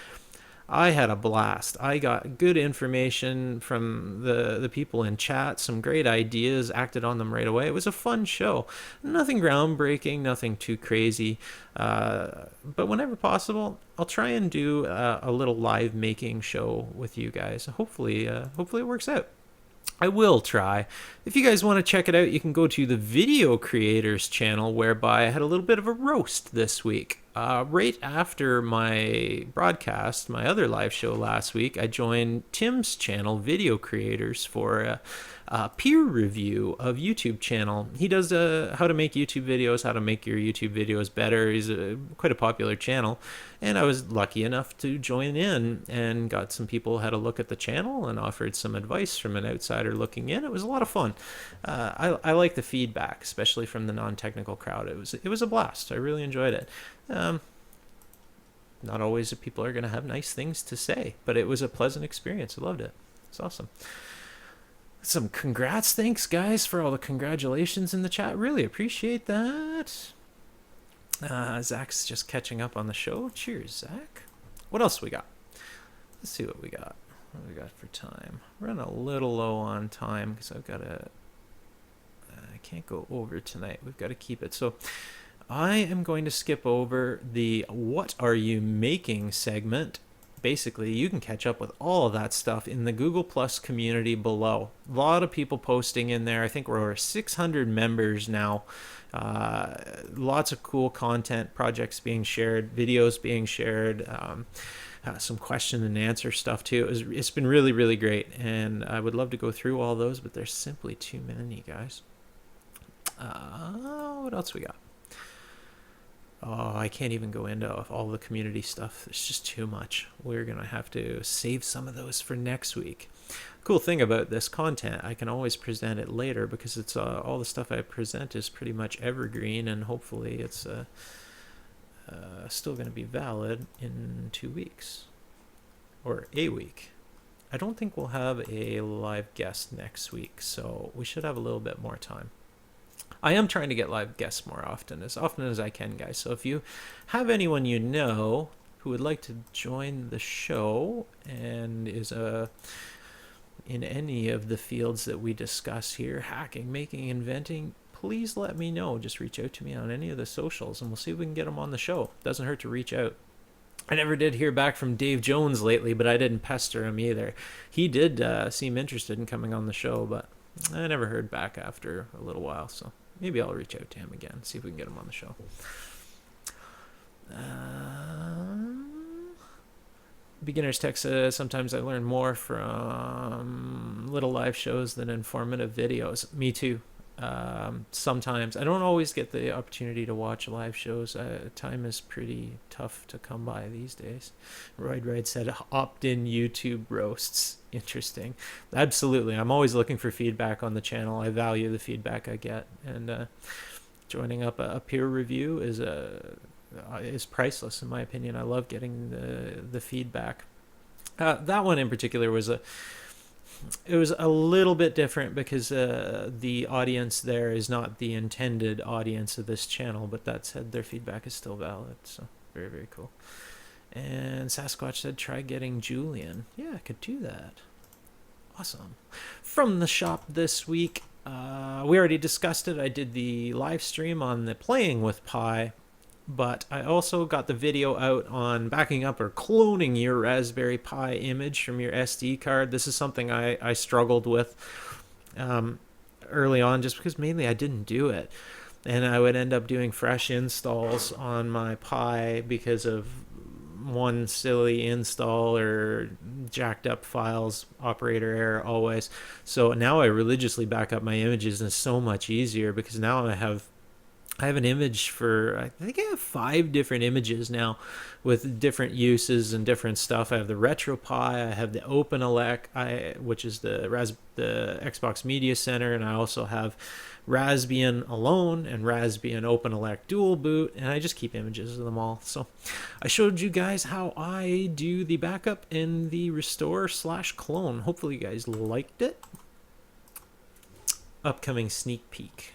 I had a blast. I got good information from the people in chat, some great ideas, acted on them right away. It was a fun show. Nothing groundbreaking, nothing too crazy. But whenever possible, I'll try and do a little live making show with you guys. Hopefully it works out. I will try. If you guys want to check it out, you can go to the Video Creators channel, whereby I had a little bit of a roast this week. Right after my broadcast, my other live show last week, I joined Tim's channel, Video Creators, for a peer review of YouTube channel. He does how to make YouTube videos, how to make your YouTube videos better. He's quite a popular channel, and I was lucky enough to join in and got some people had a look at the channel and offered some advice from an outsider looking in. It was a lot of fun. I like the feedback, especially from the non-technical crowd. It was a blast. I really enjoyed it. Not always people are going to have nice things to say, but it was a pleasant experience. I loved it. It's awesome. Some congrats. Thanks, guys, for all the congratulations in the chat. Really appreciate that. Zach's just catching up on the show. Cheers, Zach. What else we got? Let's see what we got. What do we got for time? We're running a little low on time because I've got to. I can't go over tonight. We've got to keep it. So I am going to skip over the "What Are You Making" segment. Basically, you can catch up with all of that stuff in the Google Plus community below. A lot of people posting in there. I think we're over 600 members now. Lots of cool content, projects being shared, videos being shared, some question and answer stuff too. It's been really, really great, and I would love to go through all those, but there's simply too many, guys. What else we got? Oh, I can't even go into all the community stuff. It's just too much. We're going to have to save some of those for next week. Cool thing about this content, I can always present it later because it's all the stuff I present is pretty much evergreen, and hopefully it's still going to be valid in 2 weeks or a week. I don't think we'll have a live guest next week, so we should have a little bit more time. I am trying to get live guests more often as I can, guys. So if you have anyone you know who would like to join the show and is in any of the fields that we discuss here, hacking, making, inventing, please let me know. Just reach out to me on any of the socials and we'll see if we can get them on the show. Doesn't hurt to reach out. I never did hear back from Dave Jones lately, but I didn't pester him either. He did seem interested in coming on the show, but I never heard back after a little while, so maybe I'll reach out to him again, see if we can get him on the show. Beginner's Tech says, sometimes I learn more from little live shows than informative videos. Me too. Sometimes. I don't always get the opportunity to watch live shows. Time is pretty tough to come by these days. Royd said, opt-in YouTube roasts. Interesting. Absolutely. I'm always looking for feedback on the channel. I value the feedback I get. And joining up a peer review is priceless, in my opinion. I love getting the feedback. That one in particular was it was a little bit different because the audience there is not the intended audience of this channel, but that said, their feedback is still valid. So very, very cool. And Sasquatch said, try getting Julian. Yeah, I could do that. Awesome. From the shop this week, we already discussed it. I did the live stream on the Playing with Pi, but I also got the video out on backing up or cloning your Raspberry Pi image from your SD card. This is something I struggled with early on just because mainly I didn't do it. And I would end up doing fresh installs on my Pi because of one silly install or jacked up files, operator error always. So now I religiously back up my images, and it's so much easier because now I have an image for, I think I have 5 different images now with different uses and different stuff. I have the RetroPie, I have the OpenELEC, which is the Xbox Media Center, and I also have Raspbian alone and Raspbian OpenELEC dual boot, and I just keep images of them all. So I showed you guys how I do the backup and the restore/clone. Hopefully you guys liked it. Upcoming sneak peek.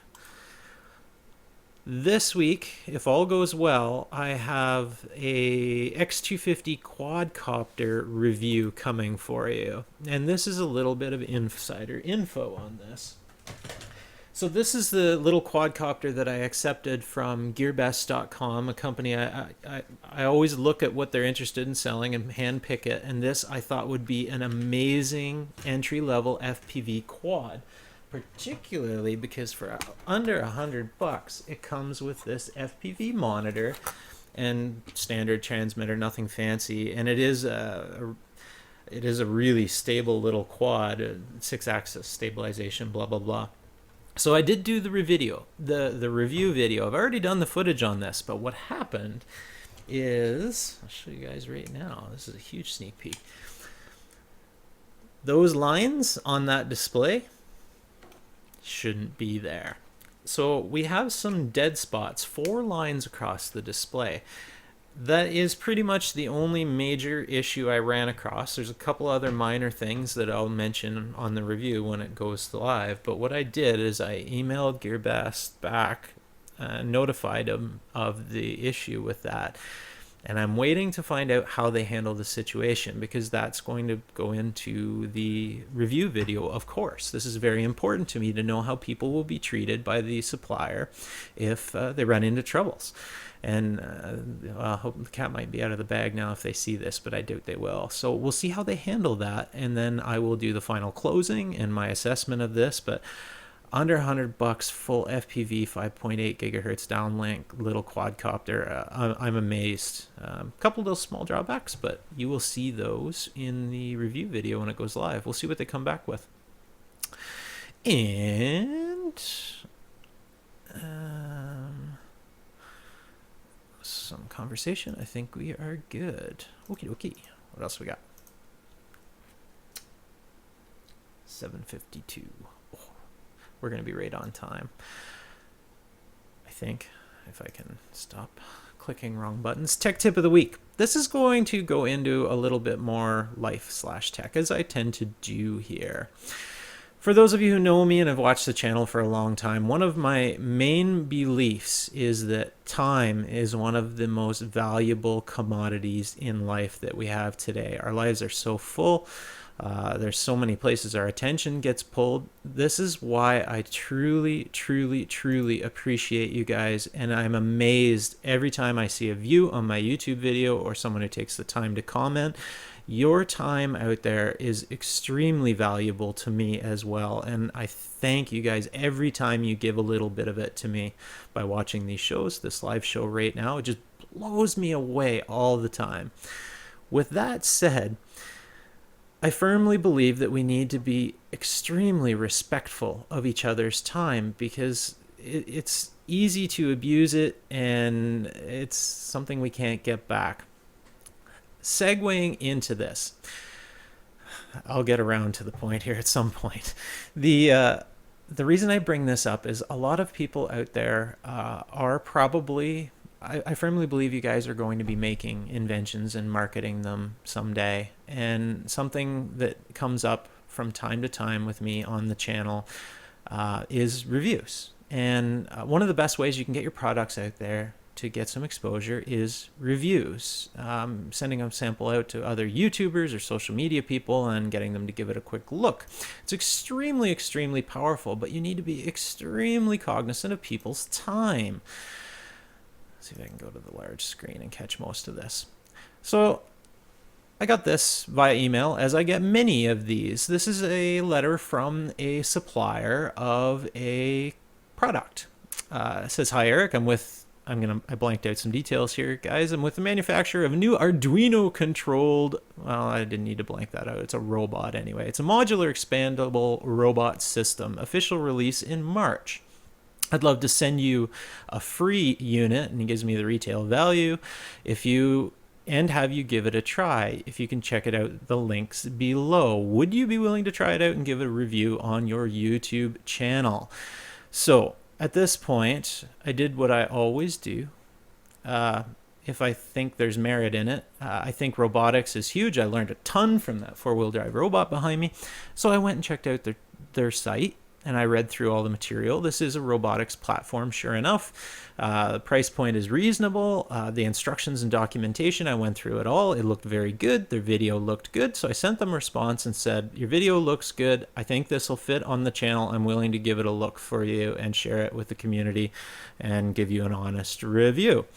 This week, if all goes well, I have a X250 quadcopter review coming for you. And this is a little bit of insider info on this. So this is the little quadcopter that I accepted from GearBest.com, a company I always look at what they're interested in selling and handpick it. And this I thought would be an amazing entry-level FPV quad. Particularly because for under $100 it comes with this FPV monitor and standard transmitter, nothing fancy, and it is a really stable little quad, 6-axis stabilization, blah blah blah. So I did do the review video. I've already done the footage on this, but what happened is, I'll show you guys right now. This is a huge sneak peek. Those lines on that display shouldn't be there. So we have some dead spots, 4 lines across the display. That is pretty much the only major issue I ran across. There's a couple other minor things that I'll mention on the review when it goes live. But what I did is I emailed GearBest back, notified them of the issue with that. And I'm waiting to find out how they handle the situation, because that's going to go into the review video, of course. This is very important to me to know how people will be treated by the supplier if they run into troubles. And I hope the cat might be out of the bag now if they see this, but I doubt they will. So we'll see how they handle that, and then I will do the final closing and my assessment of this. But under $100, full FPV 5.8 gigahertz downlink little quadcopter. I'm amazed. A couple of those small drawbacks, but you will see those in the review video when it goes live. We'll see what they come back with. And some conversation. I think we are good. Okie dokie. What else we got? 7:52. We're going to be right on time, I think, if I can stop clicking wrong buttons. Tech tip of the week. This is going to go into a little bit more life/tech, as I tend to do here. For those of you who know me and have watched the channel for a long time, one of my main beliefs is that time is one of the most valuable commodities in life that we have today. Our lives are so full. There's so many places our attention gets pulled. This is why I truly, truly, truly appreciate you guys. And I'm amazed every time I see a view on my YouTube video or someone who takes the time to comment. Your time out there is extremely valuable to me as well. And I thank you guys every time you give a little bit of it to me by watching these shows. This live show right now, it just blows me away all the time. With that said, I firmly believe that we need to be extremely respectful of each other's time, because it's easy to abuse it and it's something we can't get back. Segueing into this, I'll get around to the point here at some point. The reason I bring this up is a lot of people out there are probably, I firmly believe you guys are going to be making inventions and marketing them someday. And something that comes up from time to time with me on the channel is reviews. And one of the best ways you can get your products out there to get some exposure is reviews. Sending a sample out to other YouTubers or social media people and getting them to give it a quick look. It's extremely, extremely powerful, but you need to be extremely cognizant of people's time. See if I can go to the large screen and catch most of this. So I got this via email, as I get many of these. This is a letter from a supplier of a product. It says, "Hi Eric, I blanked out some details here, guys. I'm with the manufacturer of a new Arduino controlled," well, I didn't need to blank that out. It's a robot anyway. "It's a modular expandable robot system. Official release in March. I'd love to send you a free unit," and he gives me the retail value, and have you give it a try. If you can check it out, the links below. Would you be willing to try it out and give it a review on your YouTube channel? So at this point, I did what I always do. If I think there's merit in it, I think robotics is huge. I learned a ton from that four-wheel drive robot behind me. So I went and checked out their site, and I read through all the material. This is a robotics platform, sure enough. The price point is reasonable. The instructions and documentation, I went through it all. It looked very good. Their video looked good. So I sent them a response and said, "Your video looks good. I think this will fit on the channel. I'm willing to give it a look for you and share it with the community and give you an honest review."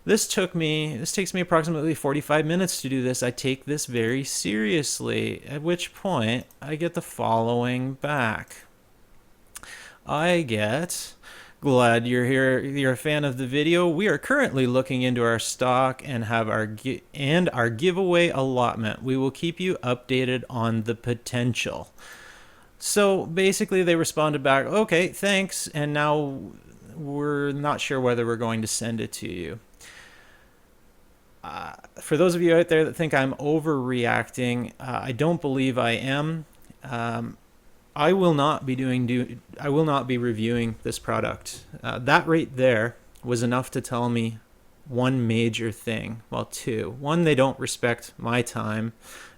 This takes me approximately 45 minutes to do this. I take this very seriously, at which point I get the following back. I get, "Glad you're here. You're a fan of the video. We are currently looking into our stock and have our giveaway allotment. We will keep you updated on the potential." So basically they responded back, "Okay, thanks. And now we're not sure whether we're going to send it to you." For those of you out there that think I'm overreacting, I don't believe I am. I will not be reviewing this product. That right there was enough to tell me one major thing. Well, two. One, they don't respect my time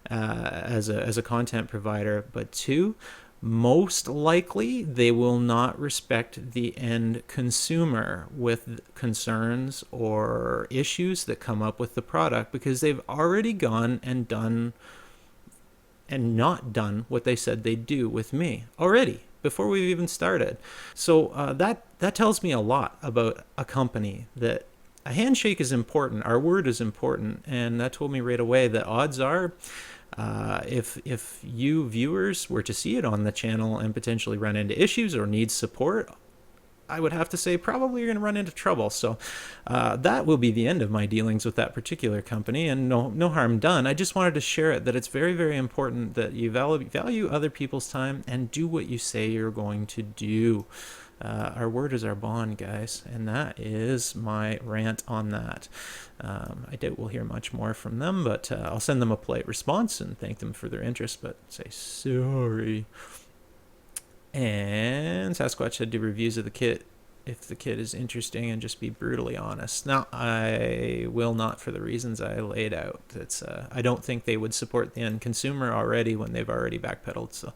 as a content provider, but two, most likely they will not respect the end consumer with concerns or issues that come up with the product because they've already gone and done and not done what they said they'd do with me already before we've even started. So that tells me a lot about a company, that a handshake is important, our word is important, and that told me right away that odds are, if you viewers were to see it on the channel and potentially run into issues or need support, I would have to say probably you're going to run into trouble. So that will be the end of my dealings with that particular company, and no harm done. I just wanted to share it, that it's very, very important that you value other people's time and do what you say you're going to do. Our word is our bond, guys, and that is my rant on that. I doubt we'll hear much more from them, but I'll send them a polite response and thank them for their interest, but say sorry. And Sasquatch said do reviews of the kit if the kit is interesting and just be brutally honest. Now, I will not, for the reasons I laid out. It's I don't think they would support the end consumer already when they've already backpedaled. So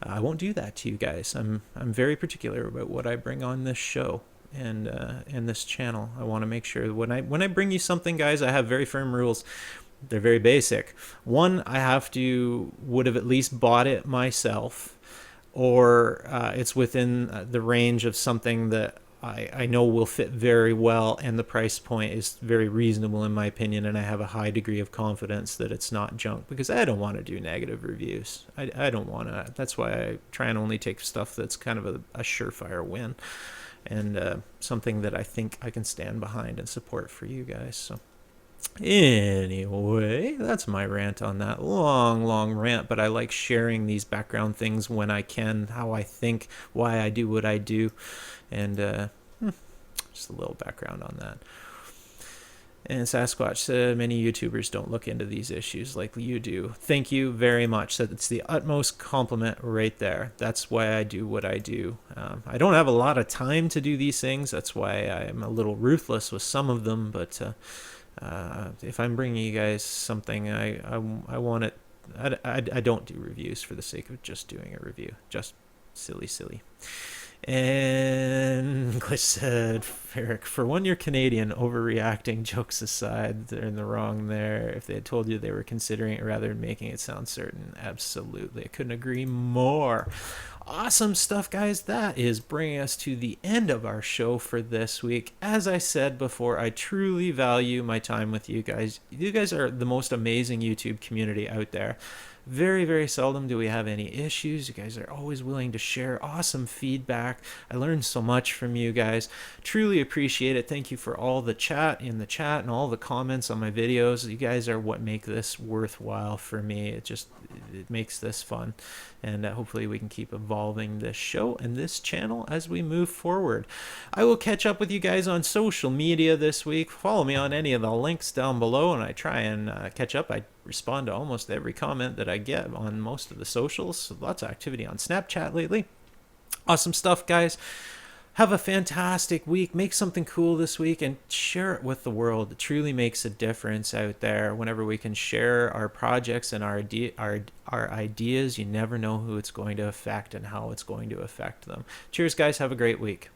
I won't do that to you guys. I'm very particular about what I bring on this show and this channel. I want to make sure when I bring you something, guys, I have very firm rules. They're very basic. One, I would have at least bought it myself, or it's within the range of something that I know will fit very well, and the price point is very reasonable in my opinion, and I have a high degree of confidence that it's not junk, because I don't want to do negative reviews. I don't want to. That's why I try and only take stuff that's kind of a surefire win, and something that I think I can stand behind and support for you guys. So anyway, that's my rant on that. Long rant, but I like sharing these background things when I can, how I think, why I do what I do, and just a little background on that. And Sasquatch said many YouTubers don't look into these issues like you do. Thank you very much. That's the utmost compliment right there. That's why I do what I do. I don't have a lot of time to do these things. That's why I'm a little ruthless with some of them, but if I'm bringing you guys something, I want it. I don't do reviews for the sake of just doing a review. Just silly. And Glitch said, Eric, for one, you're Canadian. Overreacting, jokes aside, they're in the wrong there. If they had told you they were considering it rather than making it sound certain, absolutely. I couldn't agree more. Awesome stuff, guys. That is bringing us to the end of our show for this week. As I said before, I truly value my time with you guys. You guys are the most amazing YouTube community out there. Very, very seldom do we have any issues. You guys are always willing to share awesome feedback. I learned so much from you guys. Truly appreciate it. Thank you for all the chat in the chat and all the comments on my videos. You guys are what make this worthwhile for me. It makes this fun. And hopefully we can keep evolving this show and this channel as we move forward. I will catch up with you guys on social media this week. Follow me on any of the links down below, and I try and catch up. I respond to almost every comment that I get on most of the socials. Lots of activity on Snapchat lately. Awesome stuff, guys. Have a fantastic week. Make something cool this week and share it with the world. It truly makes a difference out there. Whenever we can share our projects and our ideas, you never know who it's going to affect and how it's going to affect them. Cheers, guys. Have a great week.